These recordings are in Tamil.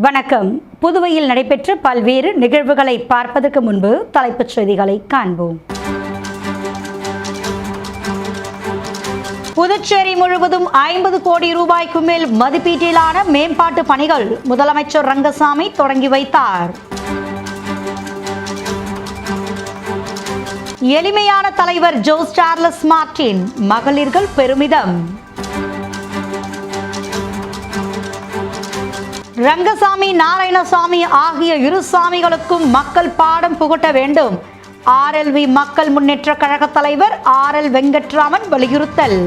வணக்கம். புதுவையில் நடைபெற்ற பல்வேறு நிகழ்வுகளை பார்ப்பதற்கு முன்பு தலைப்புச் செய்திகளை காண்போம். புதுச்சேரி முழுவதும் 50 கோடி ரூபாய்க்கு மேல் மதிப்பீட்டிலான மேம்பாட்டு பணிகள் முதலமைச்சர் ரங்கசாமி தொடங்கி வைத்தார். எளிமையான தலைவர் ஜோஸ் சார்லஸ் மார்டின், மகளிர்கள் பெருமிதம். ரங்கசாமி நாராயணசாமி ஆகிய இரு சாமிகளுக்கும் மக்கள் பாடம் புகட்ட வேண்டும். RLV மக்கள் முன்னேற்ற கழக தலைவர் RL வெங்கட்ராமன் வலியுறுத்தல்.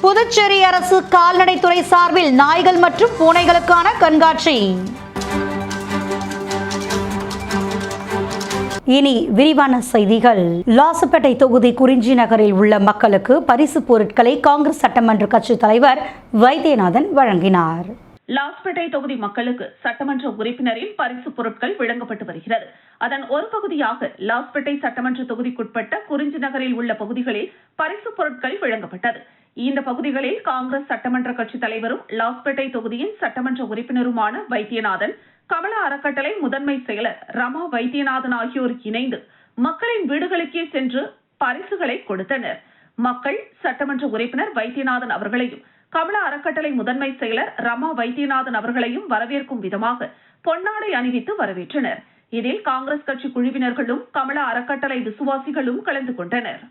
புதுச்சேரி அரசு கால்நடைத்துறை சார்பில் நாய்கள் மற்றும் பூனைகளுக்கான கண்காட்சி. இனி விரிவான செய்திகள். லாசுப்பேட்டை தொகுதி குறிஞ்சி நகரில் உள்ள மக்களுக்கு பரிசு பொருட்களை காங்கிரஸ் சட்டமன்ற கட்சி தலைவர் வைத்தியநாதன் வழங்கினார். லாஸ்பேட்டை தொகுதி மக்களுக்கு சட்டமன்ற உறுப்பினரின் பரிசு பொருட்கள் வழங்கப்பட்டு வருகிறது. அதன் ஒரு பகுதியாக லாஸ்பேட்டை சட்டமன்ற தொகுதிக்குட்பட்ட குறிஞ்சி நகரில் உள்ள பகுதிகளில் பரிசு பொருட்கள் வழங்கப்பட்டது. இந்த பகுதிகளில் காங்கிரஸ் சட்டமன்ற கட்சி தலைவரும் லாஸ்பேட்டை தொகுதியின் சட்டமன்ற உறுப்பினருமான வைத்தியநாதன், கமலா அறக்கட்டளை முதன்மை செயலர் ரமா வைத்தியநாதன் ஆகியோர் இணைந்து மக்களின் வீடுகளுக்கே சென்று பரிசுகளை கொடுத்தனர். மக்கள் சட்டமன்ற உறுப்பினர் வைத்தியநாதன் அவர்களையும் கமலா அறக்கட்டளை முதன்மை செயலர் ரமா வைத்தியநாதன் அவர்களையும் வரவேற்கும் விதமாக பொன்னாடை அணிவித்து வரவேற்றனர். இதில் காங்கிரஸ் கட்சி குழுவினர்களும் கமலா அறக்கட்டளை விசுவாசிகளும் கலந்து கொண்டனர்.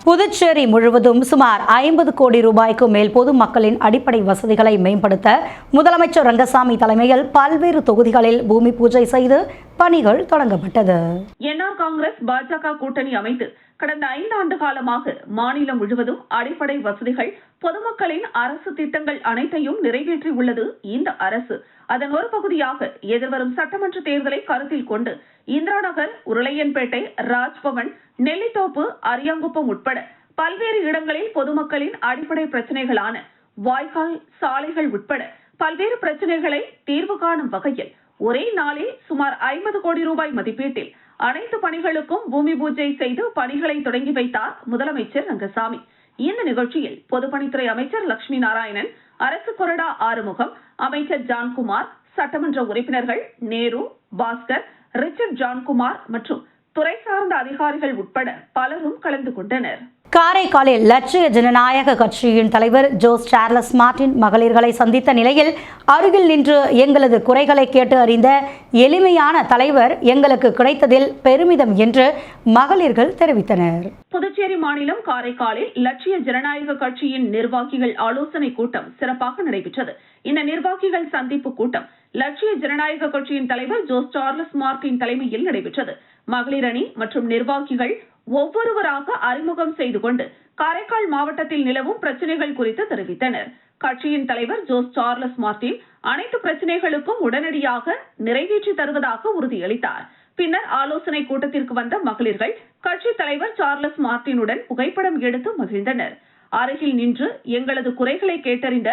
புதுச்சேரி முழுவதும் சுமார் 50 கோடி ரூபாய்க்கும் மேல் பொதுமக்களின் அடிப்படை வசதிகளை மேம்படுத்த முதலமைச்சர் ரங்கசாமி தலைமையில் பல்வேறு தொகுதிகளில் பூமி பூஜை செய்து பணிகள் தொடங்கப்பட்டது. என்ஆர் காங்கிரஸ் பாஜக கூட்டணி அமைத்து கடந்த 5 ஆண்டு காலமாக மாநிலம் முழுவதும் அடிப்படை வசதிகள் பொதுமக்களின் அரசு திட்டங்கள் அனைத்தையும் நிறைவேற்றியுள்ளது இந்த அரசு. அதன் ஒரு பகுதியாக எதிர்வரும் சட்டமன்ற தேர்தலை கருத்தில் கொண்டு இந்திரா நகர், உருளையன்பேட்டை, ராஜ்பவன், நெல்லித்தோப்பு, அரியாங்குப்பம் உட்பட பல்வேறு இடங்களில் பொதுமக்களின் அடிப்படை பிரச்சனைகளான வாய்க்கால், சாலைகள் உட்பட பல்வேறு பிரச்சனைகளை தீர்வு காணும் வகையில் ஒரே நாளில் சுமார் 50 கோடி ரூபாய் மதிப்பீட்டில் அனைத்து பணிகளுக்கும் பூமி பூஜை செய்து பணிகளை தொடங்கி வைத்தார் முதலமைச்சர் ரங்கசாமி. இந்த நிகழ்ச்சியில் பொதுப்பணித்துறை அமைச்சர் லட்சுமி நாராயணன், அரசு கொறடா ஆறுமுகம், அமைச்சர் ஜான்குமார், சட்டமன்ற உறுப்பினர்கள் நேரு, பாஸ்கர், ரிச்சர்ட் ஜான்குமார் மற்றும் துறை சார்ந்த அதிகாரிகள் உட்பட பலரும் கலந்து கொண்டனர். காரைக்காலில் லட்சிய ஜனநாயக கட்சியின் தலைவர் ஜோஸ் சார்லஸ் மார்டின் மகளிர்களை சந்தித்த நிலையில் அருகில் நின்று எங்களது குறைகளை கேட்டு அறிந்த எளிமையான தலைவர் எங்களுக்கு கிடைத்ததில் பெருமிதம் என்று மகளிர்கள் தெரிவித்தனர். புதுச்சேரி மாநிலம் காரைக்காலில் லட்சிய ஜனநாயக கட்சியின் நிர்வாகிகள் ஆலோசனை கூட்டம் சிறப்பாக நடைபெற்றது. இந்த நிர்வாகிகள் சந்திப்பு கூட்டம் லட்சிய ஜனநாயக கட்சியின் தலைவர் ஜோஸ் சார்லஸ் மார்டின் தலைமையில் நடைபெற்றது. மகளிர் அணி மற்றும் நிர்வாகிகள் ஒவ்வொருவராக அறிமுகம் செய்து கொண்டு காரைக்கால் மாவட்டத்தில் நிலவும் பிரச்சனைகள் குறித்து தெரிவித்தனர். கட்சியின் தலைவர் ஜோஸ் சார்லஸ் மார்டின் அனைத்து பிரச்சனைகளுக்கும் உடனடியாக நிறைவேற்றி தருவதாக உறுதியளித்தார். பின்னர் ஆலோசனை கூட்டத்திற்கு வந்த மகளிர்கள் கட்சி தலைவர் சார்லஸ் மார்டினுடன் புகைப்படம் எடுத்து மகிழ்ந்தனர். அருகில் நின்று எங்களது குறைகளை கேட்டறிந்த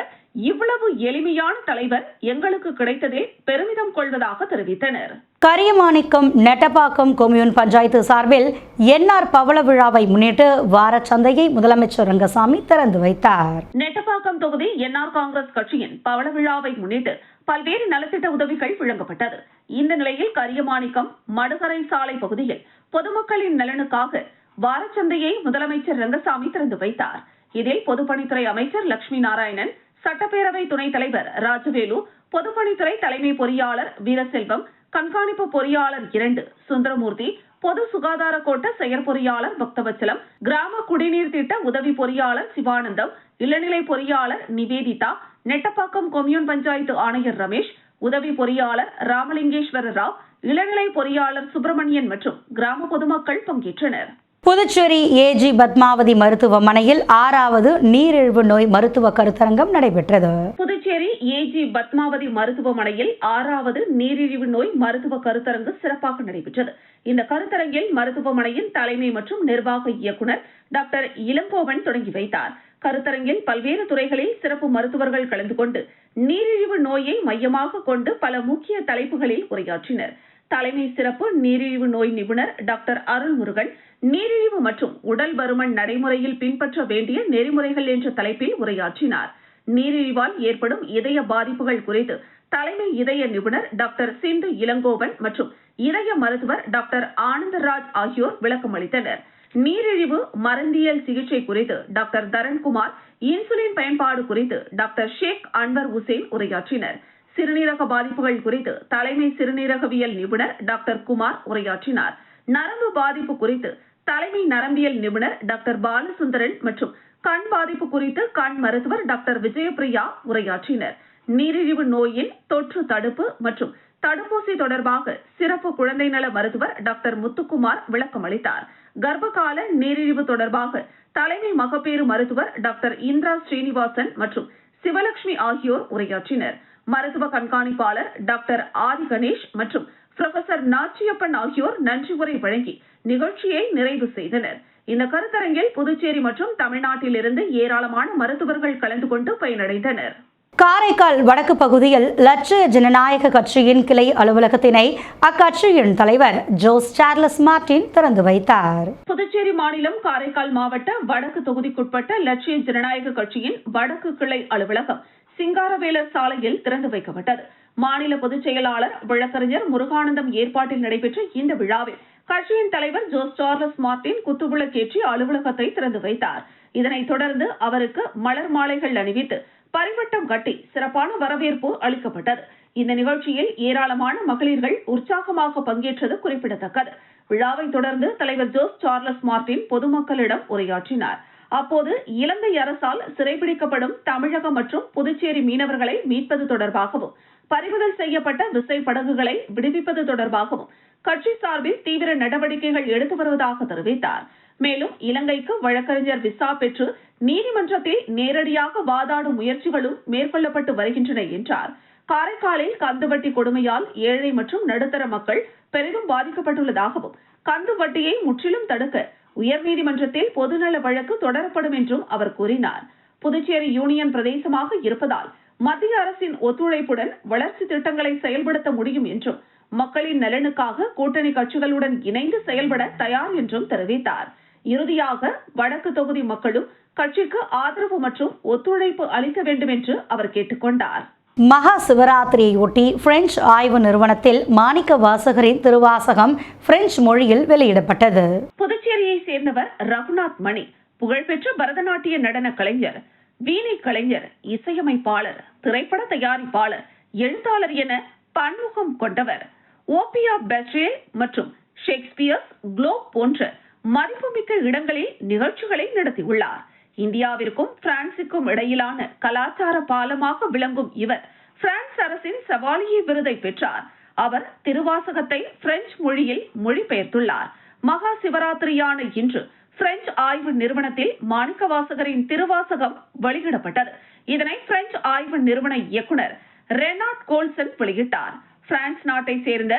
இவ்வளவு எளிமையான தலைவர் எங்களுக்கு கிடைத்ததே பெருமிதம் கொள்வதாக தெரிவித்தனர். கரியமாணிக்கம் நெட்டப்பாக்கம் கொம்யூன் பஞ்சாயத்து சார்பில் என்ஆர் பவள விழாவை முன்னிட்டு வாரச்சந்தையை முதலமைச்சர் ரங்கசாமி திறந்து வைத்தார். நெட்டப்பாக்கம் தொகுதி என்ஆர் காங்கிரஸ் கட்சியின் பவள விழாவை முன்னிட்டு பல்வேறு நலத்திட்ட உதவிகள் வழங்கப்பட்டது. இந்த நிலையில் கரியமாணிக்கம் மடுகரை சாலை பகுதியில் பொதுமக்களின் நலனுக்காக வாரச்சந்தையை முதலமைச்சர் ரங்கசாமி திறந்து வைத்தார். இதில் பொதுப்பணித்துறை அமைச்சர் லட்சுமி நாராயணன், சட்டப்பேரவை துணைத் தலைவர் ராஜவேலு, பொதுப்பணித்துறை தலைமை பொறியாளர் வீரசெல்வம், கண்காணிப்பு பொறியாளர் 2 சுந்தரமூர்த்தி, பொது சுகாதார கோட்ட செயற்பொறியாளர் பக்தவச்சலம், கிராம குடிநீர் திட்ட உதவி பொறியாளர் சிவானந்தம், இளநிலை பொறியாளர் நிவேதிதா, நெட்டப்பாக்கம் கொம்யூன் பஞ்சாயத்து ஆணையர் ரமேஷ், உதவி பொறியாளர் ராமலிங்கேஸ்வர ராவ், இளநிலை பொறியாளர் சுப்பிரமணியன் மற்றும் கிராம பொதுமக்கள் பங்கேற்றனர். புதுச்சேரி ஏஜி பத்மாவதி மருத்துவமனையில் 6வது நீரிழிவு நோய் மருத்துவ கருத்தரங்கம் நடைபெற்றது. புதுச்சேரி ஏஜி பத்மாவதி மருத்துவமனையில் 6வது நீரிழிவு நோய் மருத்துவ கருத்தரங்கு சிறப்பாக நடைபெற்றது. இந்த கருத்தரங்கில் மருத்துவமனையின் தலைமை மற்றும் நிர்வாக இயக்குநர் டாக்டர் இளங்கோவன் தொடங்கி வைத்தார். கருத்தரங்கில் பல்வேறு துறைகளில் சிறப்பு மருத்துவர்கள் கலந்து கொண்டு நீரிழிவு நோயை மையமாக கொண்டு பல முக்கிய தலைப்புகளில் உரையாற்றினர். தலைமை சிறப்பு நீரிழிவு நோய் நிபுணர் டாக்டர் அருள்முருகன் நீரிழிவு மற்றும் உடல் பருமன் நடைமுறையில் பின்பற்ற வேண்டிய நெறிமுறைகள் என்ற தலைப்பில் உரையாற்றினார். நீரிழிவால் ஏற்படும் இதய பாதிப்புகள் குறித்து தலைமை இதய நிபுணர் டாக்டர் சிந்து இளங்கோவன் மற்றும் இதய மருத்துவர் டாக்டர் ஆனந்தராஜ் ஆகியோர் விளக்கம் அளித்தனர். நீரிழிவு மருந்தியல் சிகிச்சை குறித்து டாக்டர் தரண்குமார், இன்சுலின் பயன்பாடு குறித்து டாக்டர் ஷேக் அன்வர் உசேன் உரையாற்றினர். சிறுநீரக பாதிப்புகள் குறித்து தலைமை சிறுநீரகவியல் நிபுணர் டாக்டர் குமார் உரையாற்றினார். நரம்பு பாதிப்பு குறித்து தலைமை நரம்பியல் நிபுணர் டாக்டர் பாலசுந்தரன் மற்றும் கண் பாதிப்பு குறித்து கண் மருத்துவர் டாக்டர் விஜயபிரியா உரையாற்றினர். நீரிழிவு நோயின் தொற்று தடுப்பு மற்றும் தடுப்பூசி தொடர்பாக சிறப்பு குழந்தை நல மருத்துவர் டாக்டர் முத்துக்குமார் விளக்கம் அளித்தார். கர்ப்பகால நீரிழிவு தொடர்பாக தலைமை மகப்பேறு மருத்துவர் டாக்டர் இந்திரா ஸ்ரீனிவாசன் மற்றும் சிவலட்சுமி ஆகியோர் உரையாற்றினர். மருத்துவ கண்காணிப்பாளர் டாக்டர் ஆதி கணேஷ் மற்றும் புரொஃபசர் நாச்சியப்பன் ஆகியோர் நன்றி உரை வழங்கி நிகழ்ச்சியை நிறைவு செய்தனர். இந்த கருத்தரங்கில் புதுச்சேரி மற்றும் தமிழ்நாட்டில் இருந்து ஏராளமான மருத்துவர்கள் கலந்து கொண்டு பயனடைந்தனர். காரைக்கால் வடக்கு பகுதியில் லட்சிய ஜனநாயக கட்சியின் கிளை அலுவலகத்தினை அக்கட்சியின் தலைவர் ஜோஸ் சார்லஸ் மார்டின் திறந்து வைத்தார். புதுச்சேரி மாநிலம் காரைக்கால் மாவட்ட வடக்கு தொகுதிக்குட்பட்ட லட்சிய ஜனநாயக கட்சியின் வடக்கு கிளை அலுவலகம் சிங்காரவேலர் சாலையில் திறந்து வைக்கப்பட்டது. மாநில பொதுச் செயலாளர் வழக்கறிஞர் முருகானந்தம் ஏற்பாட்டில் நடைபெற்ற இந்த விழாவில் கட்சியின் தலைவர் ஜோஸ் சார்லஸ் மார்டின் குத்துவிளக்கேற்றி அலுவலகத்தை திறந்து வைத்தார். இதனைத் தொடர்ந்து அவருக்கு மலர் மாலைகள் அணிவித்து பரிவட்டம் கட்டி சிறப்பான வரவேற்பு அளிக்கப்பட்டது. இந்த நிகழ்ச்சியில் ஏராளமான மகளிர்கள் உற்சாகமாக பங்கேற்றது குறிப்பிடத்தக்கது. விழாவை தொடர்ந்து தலைவர் ஜோஸ் சார்லஸ் மார்டின் பொதுமக்களிடம் உரையாற்றினார். அப்போது இலங்கை அரசால் சிறைபிடிக்கப்படும் தமிழகம் மற்றும் புதுச்சேரி மீனவர்களை மீட்பது தொடர்பாகவும் பறிமுதல் செய்யப்பட்ட விசைப்படகுகளை விடுவிப்பது தொடர்பாகவும் கட்சி சார்பில் தீவிர நடவடிக்கைகள் எடுத்து வருவதாக தெரிவித்தார். மேலும் இலங்கைக்கு வழக்கறிஞர் விசா பெற்று நீதிமன்றத்தில் நேரடியாக வாதாடும் முயற்சிகளும் மேற்கொள்ளப்பட்டு வருகின்றன என்றார். காரைக்காலில் கந்துவட்டி கொடுமையால் ஏழை மற்றும் நடுத்தர மக்கள் பெரிதும் பாதிக்கப்பட்டுள்ளதாகவும் கந்து வட்டியை முற்றிலும் தடுக்க உயர்நீதிமன்றத்தில் பொதுநல வழக்கு தொடரப்படும் என்றும் அவர் கூறினார். புதுச்சேரி யூனியன் பிரதேசமாக இருப்பதால் மத்திய அரசின் ஒத்துழைப்புடன் வளர்ச்சி திட்டங்களை செயல்படுத்த முடியும் என்றும் மக்களின் நலனுக்காக கூட்டணி கட்சிகளுடன் இணைந்து செயல்பட தயார் என்றும் தெரிவித்தார். இறுதியாக வடக்கு தொகுதி மக்களும் கட்சிக்கு ஆதரவு மற்றும் ஒத்துழைப்பு அளிக்க வேண்டும் என்று அவர் கேட்டுக்கொண்டார். மகா சிவராத்திரியையொட்டி பிரெஞ்சு ஆய்வு நிறுவனத்தில் மாணிக்க வாசகரின் திருவாசகம் பிரெஞ்சு மொழியில் வெளியிடப்பட்டது. புதுச்சேரியை சேர்ந்தவர் ரகுநாத் மணி புகழ்பெற்ற பரதநாட்டிய நடன கலைஞர், வீணை கலைஞர், இசையமைப்பாளர், திரைப்பட தயாரிப்பாளர், எழுத்தாளர் என பன்முகம் கொண்டவர். ஓபியா பெட்ரே மற்றும் ஷேக்ஸ்பியர்ஸ் குளோப் போன்ற மதிப்புமிக்க இடங்களில் நிகழ்ச்சிகளை நடத்தியுள்ளார். இந்தியாவிற்கும் பிரான்சுக்கும் இடையிலான கலாச்சார பாலமாக விளங்கும் இவர் பிரான்ஸ் அரசின் சவாலியே விருதை பெற்றார். அவர் திருவாசகத்தை பிரெஞ்சு மொழியில் மொழிபெயர்த்துள்ளார். மகா சிவராத்திரியான இன்று பிரெஞ்சு ஆய்வு நிறுவனத்தில் மாணிக்கவாசகரின் திருவாசகம் வெளியிடப்பட்டது. இதனை பிரெஞ்சு ஆய்வு நிறுவன இயக்குனர் ரெனாட் கோல்சன் வெளியிட்டார். பிரான்ஸ் நாட்டை சேர்ந்த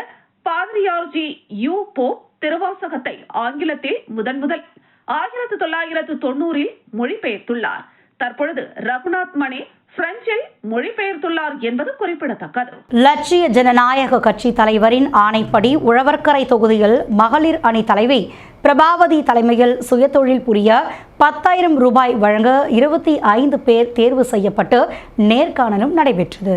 பாதிரியார்ஜி யூ போப் திருவாசகத்தை ஆங்கிலத்தில் முதல் 1990 மொழிபெயர்த்துள்ளார். தற்பொழுது ரகுநாத் மணி பிரெஞ்சில் மொழிபெயர்த்துள்ளார் என்பது குறிப்பிடத்தக்கது. லட்சிய ஜனநாயக கட்சி தலைவரின் ஆணைப்படி உழவர்கரை தொகுதியில் மகளிர் அணி தலைவி பிரபாவதி தலைமையில் சுயதொழில் புரிய 10,000 ரூபாய் வழங்க 25 பேர் தேர்வு செய்யப்பட்டு நேர்காணலும் நடைபெற்றது.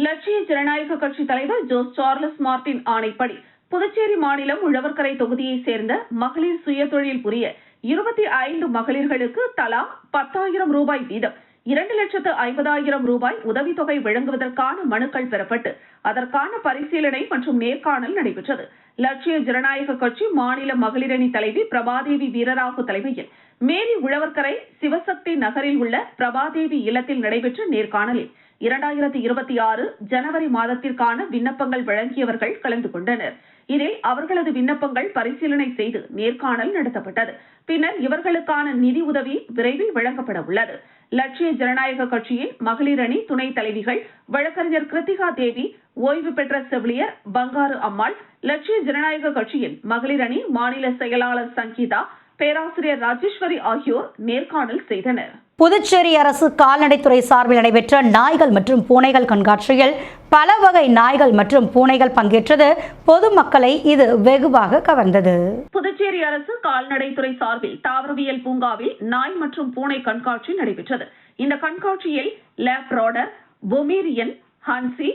லட்சிய ஜனநாயக கட்சி தலைவர் ஜோஸ் சார்லஸ் மார்டின் ஆணைப்படி புதுச்சேரி மாநிலம் உழவர்கரை தொகுதியை சேர்ந்த மகளிர் சுயதொழில் புரிய 25 மகளிர்களுக்கு தலா 10,000 ரூபாய் வீதம் 2,50,000 ரூபாய் உதவித்தொகை வழங்குவதற்கான மனுக்கள் பெறப்பட்டு அதற்கான பரிசீலனை மற்றும் நேர்காணல் நடைபெற்றது. லட்சிய ஜனநாயக கட்சி மாநில மகளிரணி தலைவி பிரபாதேவி வீரராகு தலைமையில் மேரி உழவர்கரை சிவசக்தி நகரில் உள்ள பிரபாதேவி இல்லத்தில் நடைபெற்ற நேர்காணலில் 2026 ஜனவரி மாதத்திற்கான விண்ணப்பங்கள் வழங்கியவர்கள் கலந்து கொண்டனர். இதில் அவர்களது விண்ணப்பங்கள் பரிசீலனை செய்து நேர்காணல் நடத்தப்பட்டது. பின்னர் இவர்களுக்கான நிதி உதவி விரைவில் வழங்கப்பட உள்ளது. லட்சிய ஜனநாயக கட்சியின் மகளிர் அணி துணை தலைவிகள் வழக்கறிஞர் கிருத்திகா தேவி, ஓய்வு பெற்ற செவிலியர் பங்காரு அம்மாள், லட்சிய ஜனநாயக கட்சியின் மகளிர் அணி மாநில செயலாளர் சங்கீதா, பேராசிரியர் ராஜேஸ்வரி ஆகியோர் நேர்காணல் செய்தனர். புதுச்சேரி அரசு கால்நடைத்துறை சார்பில் நடைபெற்ற நாய்கள் மற்றும் பூனைகள் கண்காட்சியில் பல வகை நாய்கள் மற்றும் பூனைகள் பங்கேற்றது பொதுமக்களை இது வெகுவாக கவர்ந்தது. புதுச்சேரி அரசு கால்நடைத்துறை சார்பில் தாவரவியல் பூங்காவில் நாய் மற்றும் பூனை கண்காட்சி நடைபெற்றது. இந்த கண்காட்சியில் லேப்ராடர், பொமேரியன், ஹன்சி,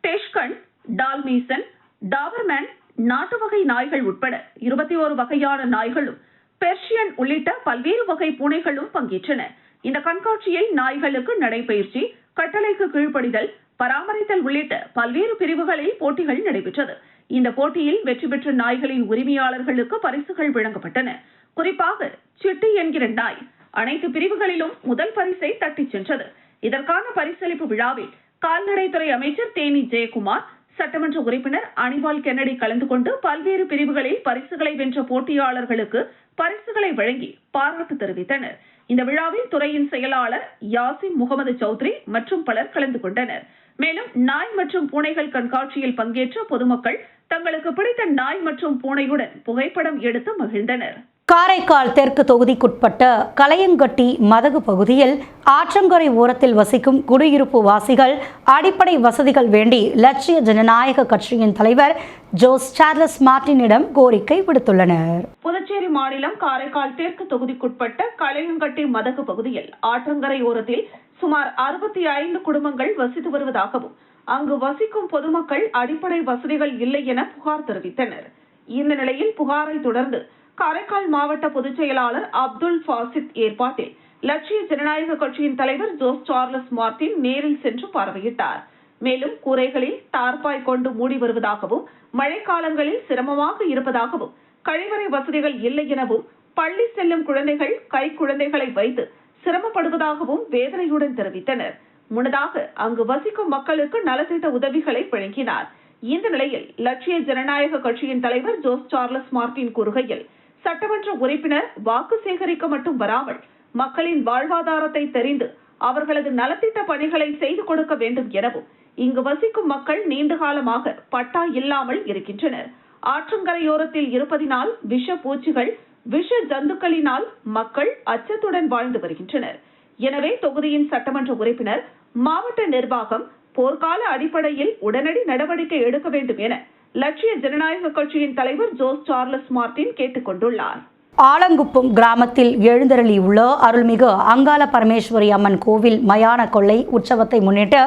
டெஷ்கன், டால்மீசன், டாபர்மேன், நாட்டு வகை நாய்கள் உட்பட 21 வகையான நாய்களும் பெர்ஷியன் உள்ளிட்ட பல்வேறு வகை பூனைகளும் பங்கேற்றன. இந்த கண்காட்சியில் நாய்களுக்கு நடைபயிற்சி, கட்டளைக்கு கீழ்ப்படிதல், பராமரித்தல் உள்ளிட்ட பல்வேறு பிரிவுகளில் போட்டிகள் நடைபெற்றது. இந்த போட்டியில் வெற்றி பெற்ற நாய்களின் உரிமையாளர்களுக்கு பரிசுகள் வழங்கப்பட்டன. குறிப்பாக சிட்டி என்கிற நாய் அனைத்து பிரிவுகளிலும் முதல் பரிசை தட்டிச் சென்றது. இதற்கான பரிசளிப்பு விழாவில் கால்நடைத்துறை அமைச்சர் தேனி ஜெயக்குமார், சட்டமன்ற உறுப்பினர் அனிபால் கென்னடி கலந்து கொண்டு பல்வேறு பிரிவுகளில் பரிசுகளை வென்ற போட்டியாளர்களுக்கு பரிசுகளை வழங்கி பாராட்டு தெரிவித்தனர். இந்த விழாவில் துறையின் செயலாளர் யாசிம் முகமது சௌத்ரி மற்றும் பலர் கலந்து கொண்டனர். மேலும் நாய் மற்றும் பூனைகள் கண்காட்சியில் பங்கேற்ற பொதுமக்கள் தங்களுக்கு பிடித்த நாய் மற்றும் பூனையுடன் புகைப்படம் எடுத்து மகிழ்ந்தனர். காரைக்கால் தெற்கு தொகுதிக்குட்பட்ட கலையங்கட்டி மதகு பகுதியில் ஆற்றங்கரை ஓரத்தில் வசிக்கும் குடியிருப்பு வாசிகள் அடிப்படை வசதிகள் வேண்டி லட்சிய ஜனநாயக கட்சியின் தலைவர் ஜோஸ் சார்லஸ் மார்டினிடம் கோரிக்கை விடுத்துள்ளனர். புதுச்சேரி மாநிலம் காரைக்கால் தெற்கு தொகுதிக்குட்பட்ட கலையங்கட்டி மதகு பகுதியில் ஆற்றங்கரை ஓரத்தில் சுமார் 65 குடும்பங்கள் வசித்து வருவதாகவும் அங்கு வசிக்கும் பொதுமக்கள் அடிப்படை வசதிகள் இல்லை என புகார் தெரிவித்தனர். இந்த நிலையில் புகாரை தொடர்ந்து காரைக்கால் மாவட்ட பொதுச் செயலாளர் அப்துல் பாசித் ஏற்பாட்டில் லட்சிய ஜனநாயக கட்சியின் தலைவர் ஜோஸ் சார்லஸ் மார்டின் நேரில் சென்று பார்வையிட்டார். மேலும் கூரைகளில் தார்பாய் கொண்டு மூடி வருவதாகவும் மழைக்காலங்களில் சிரமமாக இருப்பதாகவும் கழிவறை வசதிகள் இல்லை எனவும் பள்ளி செல்லும் குழந்தைகள் கை குழந்தைகளை வைத்து சிரமப்படுவதாகவும் வேதனையுடன் தெரிவித்தனர். முன்னதாக அங்கு வசிக்கும் மக்களுக்கு நலத்திட்ட உதவிகளை வழங்கினார். இந்த நிலையில் லட்சிய ஜனநாயக கட்சியின் தலைவர் ஜோஸ் சார்லஸ் மார்டின் கூறுகையில், சட்டமன்ற உறுப்பினர் வாக்கு சேகரிக்க மட்டும் வராமல் மக்களின் வாழ்வாதாரத்தை தெரிந்து அவர்களது நலத்திட்ட பணிகளை செய்து கொடுக்க வேண்டும் எனவும், இங்கு வசிக்கும் மக்கள் நீண்ட காலமாக பட்டா இல்லாமல் இருக்கின்றனர். ஆற்றங்கரையோரத்தில் இருப்பதினால் விஷ பூச்சிகள், விஷ ஜந்துக்களினால் மக்கள் அச்சத்துடன் வாழ்ந்து வருகின்றனர். எனவே தொகுதியின் சட்டமன்ற உறுப்பினர், மாவட்ட நிர்வாகம் போர்க்கால அடிப்படையில் உடனடி நடவடிக்கை எடுக்க வேண்டும் என லட்சிய ஜனநாயக கட்சியின் தலைவர் ஜோஸ் சார்லஸ் மார்டின் கேட்டுக் கொண்டுள்ளார். ஆலங்குப்பம் கிராமத்தில் எழுந்தருளியுள்ள அருள்மிகு அங்காள பரமேஸ்வரி அம்மன் கோவில் மயான கொள்ளை உற்சவத்தை முன்னிட்டு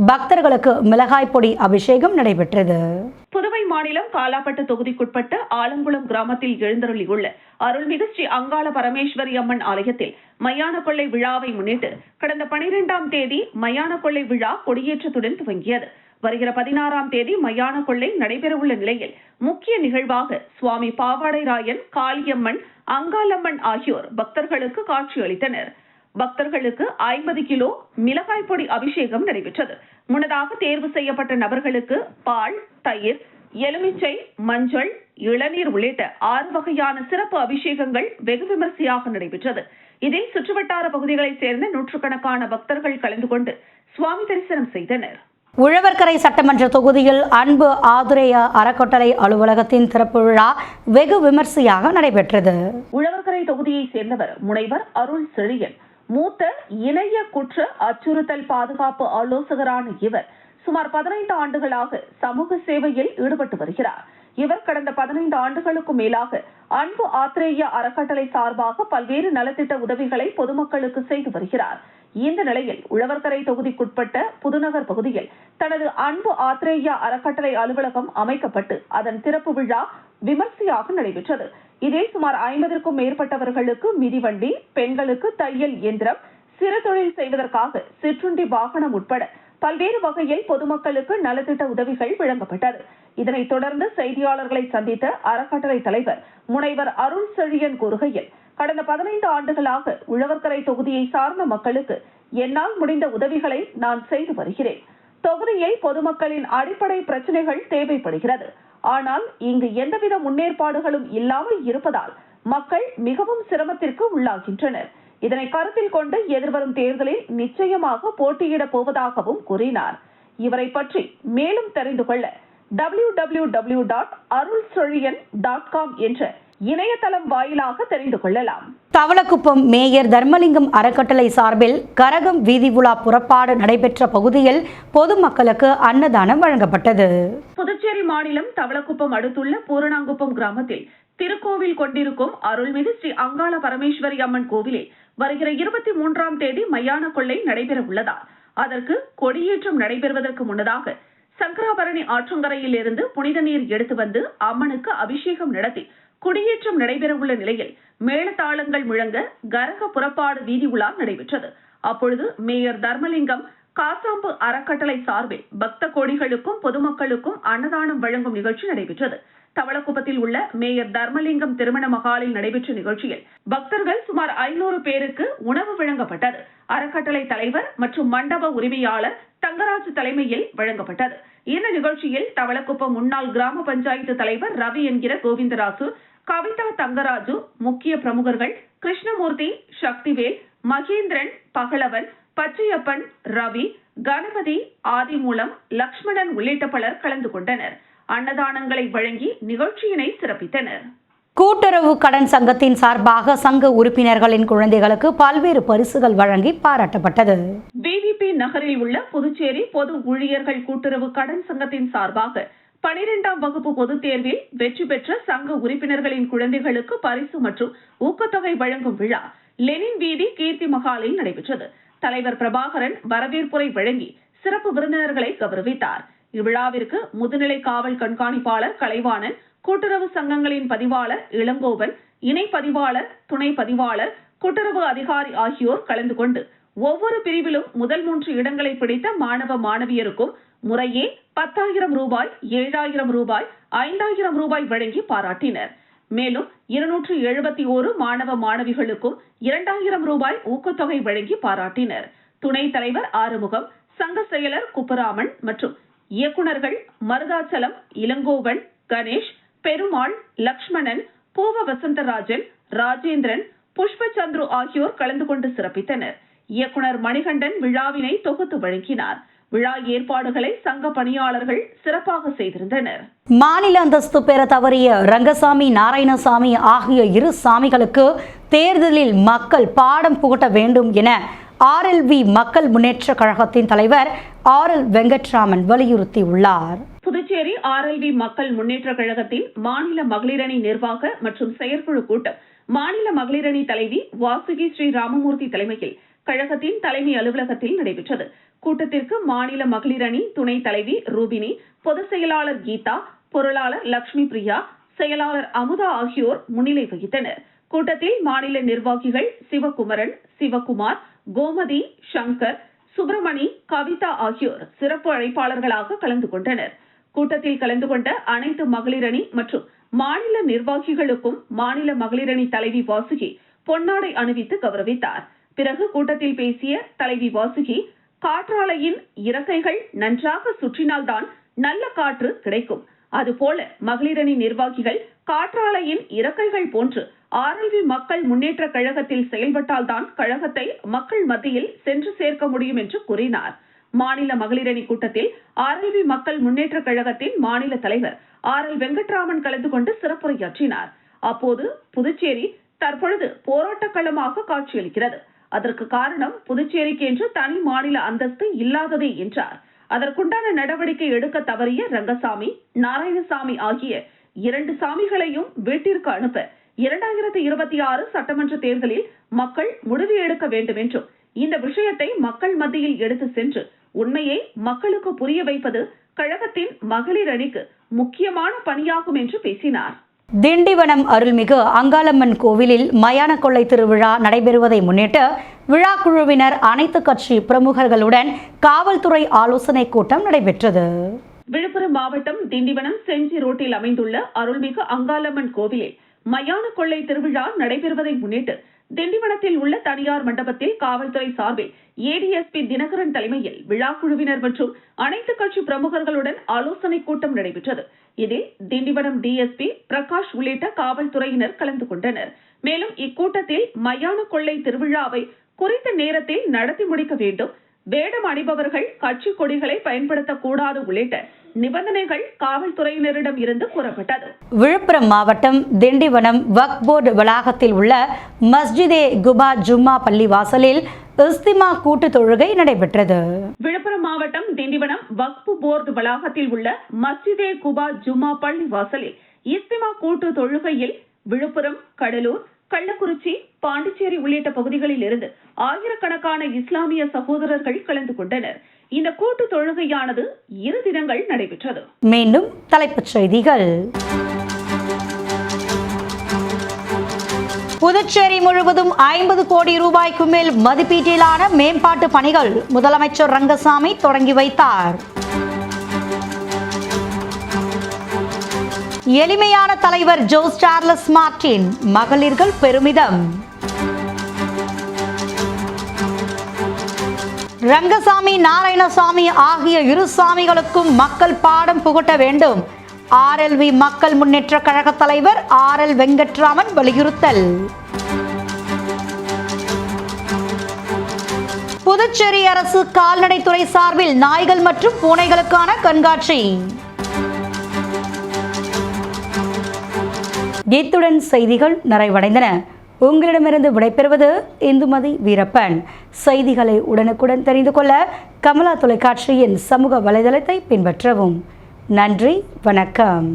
பக்தர்களுக்கு மிளகாய் பொடி அபிஷேகம் நடைபெற்றது. புதுவை மாநிலம் காலாப்பட்டு தொகுதிக்குட்பட்ட ஆலங்குளம் கிராமத்தில் எழுந்தருளியுள்ள அருள்மிகு ஸ்ரீ அங்காள பரமேஸ்வரி அம்மன் ஆலயத்தில் மயான கொள்ளை விழாவை முன்னிட்டு கடந்த 12ஆம் தேதி மயான கொள்ளை விழா கொடியேற்றத்துடன் துவங்கியது. வருகிற 16ஆம் தேதி மயான கொள்ளை நடைபெறவுள்ள நிலையில் முக்கிய நிகழ்வாக சுவாமி பாவாடைராயன், காளியம்மன், அங்காளம்மன் ஆகியோர் பக்தர்களுக்கு காட்சியளித்தனர். பக்தர்களுக்கு 50 கிலோ மிளகாய் பொடி அபிஷேகம் நடைபெற்றது. முன்னதாக தேர்வு செய்யப்பட்ட நபர்களுக்கு பால், தயிர், எலுமிச்சை, மஞ்சள், இளநீர் உள்ளிட்ட 6 வகையான சிறப்பு அபிஷேகங்கள் வெகு விமரிசையாக நடைபெற்றது. இதில் சுற்றுவட்டார பகுதிகளைச் சேர்ந்த நூற்றுக்கணக்கான பக்தர்கள் கலந்து கொண்டு சுவாமி தரிசனம் செய்தனர். உழவர்கரை சட்டமன்ற தொகுதியில் அன்பு ஆதுரேய அறக்கட்டளை அலுவலகத்தின் திறப்பு விழா வெகு விமரிசையாக நடைபெற்றது. உழவர்கரை தொகுதியைச் சேர்ந்தவர் முனைவர் அருள் செழியன். மூத்த இணைய குற்ற அச்சுறுத்தல் பாதுகாப்பு ஆலோசகரான இவர் சுமார் 15 ஆண்டுகளாக சமூக சேவையில் ஈடுபட்டு வருகிறார். இவர் கடந்த 15 ஆண்டுகளுக்கும் மேலாக அன்பு ஆத்ரேய அறக்கட்டளை சார்பாக பல்வேறு நலத்திட்ட உதவிகளை பொதுமக்களுக்கு செய்து வருகிறார். இந்த நிலையில் உழவர்கரை தொகுதிக்குட்பட்ட புதுநகர் பகுதியில் தனது அன்பு ஆத்ரேய அறக்கட்டளை அலுவலகம் அமைக்கப்பட்டு அதன் திறப்பு விழா விமர்சையாக நடைபெற்றது. இதில் சுமார் 50க்கும் மேற்பட்டவர்களுக்கு மிதிவண்டி, பெண்களுக்கு தையல் இயந்திரம், சிறு தொழில் செய்வதற்காக சிற்றுண்டி வாகனம் உட்பட பல்வேறு வகையில் பொதுமக்களுக்கு நலத்திட்ட உதவிகள் வழங்கப்பட்டது. இதனைத் தொடர்ந்து செய்தியாளர்களை சந்தித்த அறக்கட்டளை தலைவர் முனைவர் அருள் செழியன் கூறுகையில், கடந்த 15 ஆண்டுகளாக உழவர்கரை தொகுதியை சார்ந்த மக்களுக்கு என்னால் முடிந்த உதவிகளை நான் செய்து வருகிறேன். தொகுதியில் பொதுமக்களின் அடிப்படை பிரச்சனைகள் தேவைப்படுகிறது. ஆனால் இங்கு எந்தவித முன்னேற்பாடுகளும் இல்லாமல் இருப்பதால் மக்கள் மிகவும் சிரமத்திற்கு உள்ளாகின்றனர். இதனை கருத்தில் கொண்டு எதிர்வரும் தேர்தலில் நிச்சயமாக போட்டியிடப் போவதாகவும் கூறினார். இவரை பற்றி மேலும் தெரிந்து கொள்ள www.arulsoliyan.com என்ற இணையதளம் வாயிலாக தெரிந்து கொள்ளலாம். தவளக்குப்பம் மேயர் தர்மலிங்கம் அறக்கட்டளை சார்பில் கரகம் வீதி உலா புறப்பாடு நடைபெற்ற பகுதியில் பொதுமக்களுக்கு அன்னதானம் வழங்கப்பட்டது. புதுச்சேரி மாநிலம் தவளக்குப்பம் அடுத்துள்ள பூரணாங்குப்பம் கிராமத்தில் திருக்கோவில் கொண்டிருக்கும் அருள்மிகு ஸ்ரீ அங்காள பரமேஸ்வரி அம்மன் கோவிலில் வருகிற 23ஆம் தேதி மயான கொள்ளை நடைபெற உள்ளதால் அதற்கு கொடியேற்றம் நடைபெறுவதற்கு முன்னதாக சங்கராபரணி ஆற்றங்கரையில் இருந்து புனித நீர் எடுத்து வந்து அம்மனுக்கு அபிஷேகம் நடத்தி கொடியேற்றம் நடைபெறவுள்ள நிலையில் மேளதாளங்கள் முழங்க கரக புறப்பாடு வீதி உலா நடைபெற்றது. அப்பொழுது மேயர் தர்மலிங்கம் காசாம்பு அறக்கட்டளை சார்பில் பக்த கோடிகளுக்கும் பொதுமக்களுக்கும் அன்னதானம் வழங்கும் நிகழ்ச்சி நடைபெற்றது. தவளக்குப்பத்தில் உள்ள மேயர் தர்மலிங்கம் திருமண மகாலில் நடைபெற்ற நிகழ்ச்சியில் பக்தர்கள் சுமார் 500 பேருக்கு உணவு வழங்கப்பட்டது. அறக்கட்டளை தலைவர் மற்றும் மண்டப உரிமையாளர் தங்கராஜு தலைமையில் வழங்கப்பட்டது. இந்த நிகழ்ச்சியில் தவளக்குப்பம் முன்னாள் கிராம பஞ்சாயத்து தலைவர் ரவி என்கிற கோவிந்தராசு, கவிதா தங்கராஜு, முக்கிய பிரமுகர்கள் கிருஷ்ணமூர்த்தி, சக்திவேல், மகேந்திரன், பகலவன், பச்சையப்பன், ரவி, கணபதி, ஆதிமூலம், லக்ஷ்மணன் உள்ளிட்ட பலர் கலந்து கொண்டனர். அன்னதானங்களை வழங்கி நிகழ்ச்சியினை சிறப்பித்தனர். கூட்டுறவு கடன் சங்கத்தின் சார்பாக சங்க உறுப்பினர்களின் குழந்தைகளுக்கு பல்வேறு பரிசுகள் வழங்கி பாராட்டப்பட்டது. பிவிபி நகரில் உள்ள புதுச்சேரி பொது ஊழியர்கள் கூட்டுறவு கடன் சங்கத்தின் சார்பாக 12ஆம் வகுப்பு பொதுத் தேர்வில் வெற்றி பெற்ற சங்க உறுப்பினர்களின் குழந்தைகளுக்கு பரிசு மற்றும் ஊக்கத்தொகை வழங்கும் விழா லெனின் வீதி கீர்த்தி மகாலில் நடைபெற்றது. தலைவர் பிரபாகரன் வரவேற்புரை வழங்கி சிறப்பு விருந்தினர்களை கௌரவித்தார். இவ்விழாவிற்கு முதுநிலை காவல் கண்காணிப்பாளர் கலைவாணன், கூட்டுறவு சங்கங்களின் பதிவாளர் இளங்கோவன், இணை பதிவாளர், துணை பதிவாளர், கூட்டுறவு அதிகாரி ஆகியோர் கலந்து கொண்டு ஒவ்வொரு பிரிவிலும் முதல் 3 இடங்களை பிடித்த மாணவ மாணவியருக்கும் முறையே 10,000 ரூபாய், 7,000 ரூபாய், 5,000 ரூபாய் வழங்கி பாராட்டினர். மேலும் 271 மாணவ மாணவிகளுக்கும் 2000 ரூபாய் ஊக்கத்தொகை வழங்கி பாராட்டினர். துணைத் தலைவர் ஆறுமுகம், சங்க செயலர் குப்புராமன் மற்றும் இயக்குநர்கள் மருதாச்சலம், இளங்கோவன், கணேஷ், பெருமாள், லக்ஷ்மணன், பூவ வசந்தராஜன், ராஜேந்திரன், புஷ்பச்சந்துரு ஆகியோர் கலந்து கொண்டு சிறப்பித்தனர். இயக்குனர் மணிகண்டன் விழாவினை தொகுத்து வழங்கினார். விழா ஏற்பாடுகளை சங்க பணியாளர்கள் சிறப்பாக செய்திருந்தனர். மாநில அந்தஸ்து பெற தவறிய ரங்கசாமி, நாராயணசாமி ஆகிய இரு சாமிகளுக்கு தேர்தலில் மக்கள் பாடம் புகட்ட வேண்டும் என RLV மக்கள் முன்னேற்ற கழகத்தின் தலைவர் RL வெங்கட்ராமன் வலியுறுத்தியுள்ளார். புதுச்சேரி RLV மக்கள் முன்னேற்ற கழகத்தின் மாநில மகளிரணி நிர்வாக மற்றும் செயற்குழு கூட்டம் மாநில மகளிரணி தலைவி வாசுகி ஸ்ரீ ராமமூர்த்தி தலைமையில் கழகத்தின் தலைமை அலுவலகத்தில் நடைபெற்றது. கூட்டத்திற்கு மாநில மகளிரணி துணைத் தலைவி ரூபினி, பொதுச் செயலாளர் கீதா, பொருளாளர் லட்சுமி பிரியா, செயலாளர் அமுதா ஆகியோர் முன்னிலை வகித்தனர். கூட்டத்தில் மாநில நிர்வாகிகள் சிவகுமரன், சிவகுமார், கோமதி, சங்கர், சுப்பிரமணி, கவிதா ஆகியோர் சிறப்பு அழைப்பாளர்களாக கலந்து கொண்டனர். கூட்டத்தில் கலந்து கொண்ட அனைத்து மகளிரணி மற்றும் மாநில நிர்வாகிகளுக்கும் மாநில மகளிரணி தலைவி வாசுகி பொன்னாடை அணிவித்து கௌரவித்தார். பிறகு கூட்டத்தில் பேசிய தலைவி வாசுகி, காற்றாலையின் இறக்கைகள் நன்றாக சுற்றினால்தான் நல்ல காற்று கிடைக்கும். அதுபோல மகளிரணி நிர்வாகிகள் காற்றாலையின் இறக்கைகள் போன்று RLV மக்கள் முன்னேற்ற கழகத்தில் செயல்பட்டால்தான் கழகத்தை மக்கள் மத்தியில் சென்று சேர்க்க முடியும் என்று கூறினார். மாநில மகளிரணி கூட்டத்தில் RLV மக்கள் முன்னேற்ற கழகத்தின் மாநில தலைவர் RL வெங்கட்ராமன் கலந்து கொண்டு சிறப்புரையாற்றினார். அப்போது புதுச்சேரி தற்பொழுது போராட்ட களமாக காட்சியளிக்கிறது. அதற்கு காரணம் புதுச்சேரிக்கு என்று தனி மாநில அந்தஸ்து இல்லாததே என்றார். அதற்குண்டான நடவடிக்கை எடுக்க தவறிய ரங்கசாமி, நாராயணசாமி ஆகிய 2 சாமிகளையும் வீட்டிற்கு அனுப்ப 2026 சட்டமன்ற தேர்தலில் மக்கள் முடிவு எடுக்க வேண்டும் என்றும், இந்த விஷயத்தை மக்கள் மத்தியில் எடுத்து சென்று உண்மையை மக்களுக்கு புரிய வைப்பது கழகத்தின் மகளிர் அணிக்கு முக்கியமான பணியாகும் என்று பேசினார். திண்டிவனம் அருள்மிகு அங்காளம்மன் கோவிலில் மயான கொள்ளை திருவிழா நடைபெறுவதை முன்னிட்டு விழா குழுவினர் அனைத்து கட்சி பிரமுகர்களுடன் காவல்துறை ஆலோசனை கூட்டம் நடைபெற்றது. விழுப்புரம் மாவட்டம் திண்டிவனம் செஞ்சி ரோட்டில் அமைந்துள்ள அருள்மிகு அங்காளம்மன் கோவிலில் மயான கொள்ளை திருவிழா நடைபெறுவதை முன்னிட்டு திண்டிவனத்தில் உள்ள தனியார் மண்டபத்தில் காவல்துறை சார்பில் ADSP தினகரன் தலைமையில் விழா குழுவினர் மற்றும் அனைத்து கட்சி பிரமுகர்களுடன் ஆலோசனை கூட்டம் நடைபெற்றது. இதில் திண்டிவனம் DSP பிரகாஷ் உள்ளிட்ட காவல்துறையினர் கலந்து கொண்டனர். மேலும் இக்கூட்டத்தில் மயான கொள்ளை திருவிழாவை குறித்த நேரத்தில் நடத்தி முடிக்க வேண்டும், வேடம் அணிபவர்கள் கட்சி கொடிகளை பயன்படுத்தக்கூடாது உள்ளிட்ட நிபந்தனைகள் காவல்துறையினரிடம் இருந்து கூறப்பட்டது. விழுப்புரம் மாவட்டம் திண்டிவனம் வக்ஃப் போர்டு வளாகத்தில் உள்ள மஸ்ஜிதே குபா ஜும்மா பள்ளி வாசலில் இஸ்திமா கூட்டு தொழுகை நடைபெற்றது. விழுப்புரம் மாவட்டம் திண்டிவனம் வக்ஃப் போர்டு வளாகத்தில் உள்ள மஸ்ஜிதே குபா ஜும்மா பள்ளி வாசலில் இஸ்திமா கூட்டு தொழுகையில் விழுப்புரம், கடலூர், கள்ளக்குறிச்சி, பாண்டிச்சேரி உள்ளிட்ட பகுதிகளில் இருந்து ஆயிரக்கணக்கான இஸ்லாமிய சகோதரர்கள் கலந்து கொண்டனர். இந்த கூட்டு தொழுகையானது 2 தினங்கள் நடைபெற்றது. மீண்டும் தலைப்புச் செய்திகள். புதுச்சேரி முழுவதும் 50 கோடி ரூபாய்க்கு மேல் மதிப்பீட்டிலான மேம்பாட்டு பணிகள் முதலமைச்சர் ரங்கசாமி தொடங்கி வைத்தார். எளிமையான தலைவர் ஜோஸ் சார்லஸ் மார்டின், மகளிர்கள் பெருமிதம். ரங்கசாமி, நாராயணசாமி ஆகிய இரு சாமிகளுக்கும் மக்கள் பாடம் புகட்ட வேண்டும். RLV மக்கள் முன்னேற்ற கழக தலைவர் RL வெங்கட்ராமன் வலியுறுத்தல். புதுச்சேரி அரசு கால்நடைத்துறை சார்பில் நாய்கள் மற்றும் பூனைகளுக்கான கண்காட்சி. இத்துடன் செய்திகள் நிறைவடைந்தன. உங்களிடமிருந்து விடைபெறுவது இந்துமதி வீரப்பன். செய்திகளை உடனுக்குடன் தெரிந்து கொள்ள கமலா தொலைக்காட்சியின் சமூக வலைதளத்தை பின்பற்றவும். நன்றி, வணக்கம்.